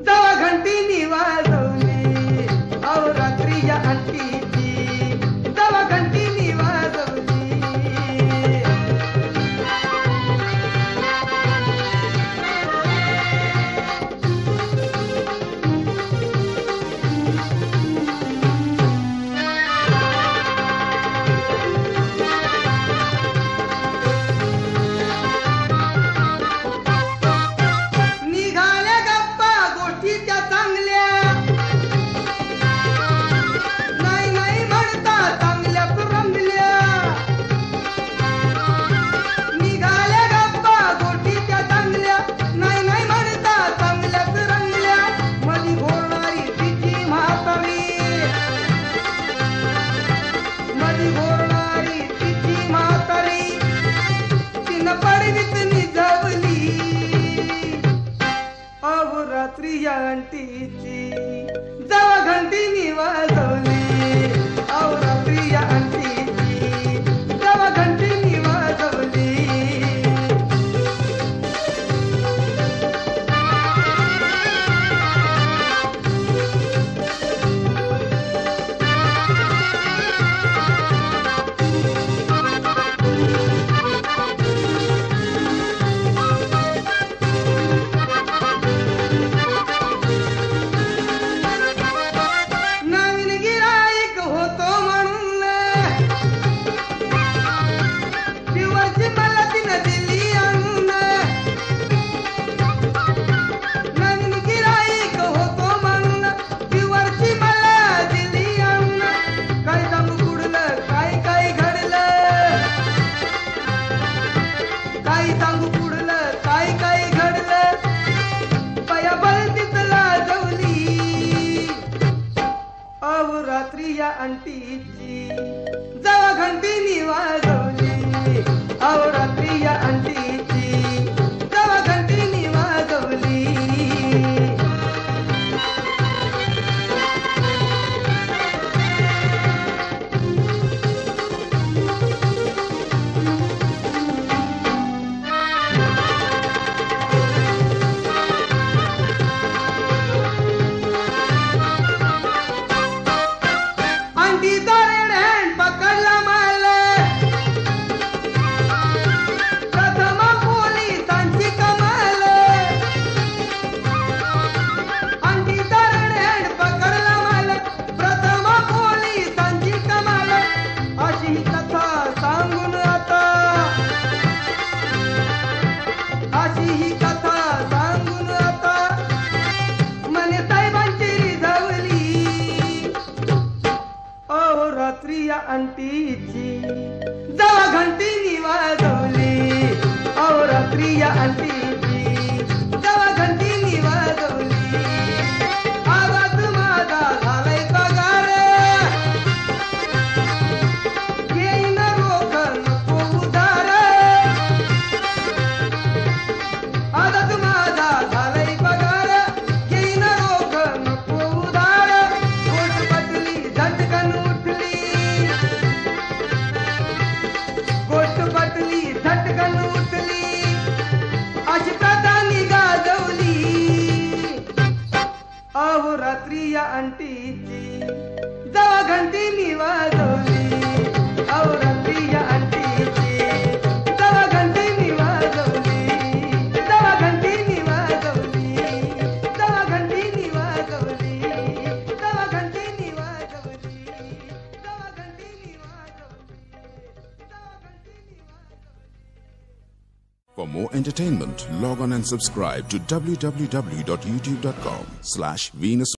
जवा घंटी वाजवली अहो रात्रीच्या अंटीची जवा घंटी वाजवली रात्रीच्या अंटीची जवा घंटी वाजवली अहो रात्रीच्या अंटीची जवा घंटी वाजवली रात्रीच्या अंटीची जवा घंटी वाजवली अहो रात्रीच्या अंटीची जवा घंटी वाजवली रात्रीच्या अंटीची जवा घंटी वाजवली अहो रात्रीच्या अंटीची जवा घंटी वाजवली आवाज माझा झालाय पगार घेईन रोख नको उधार आवाज माझा झालाय पगार घेईन रोख नको उधार गोट पटली झटकन झटकन उठली अशी प्रधानी गाजवली अहो रात्रीच्या अंटीची जवा घंटी वाजवली अहो रात्रीच्या अंटीची जवा घंटी वाजवली जवा घंटी वाजवली जवा घंटी वाजवली जवा घंटी वाजवली जवा घंटी वाजवली. For more entertainment, log on and subscribe to www.youtube.com/Venus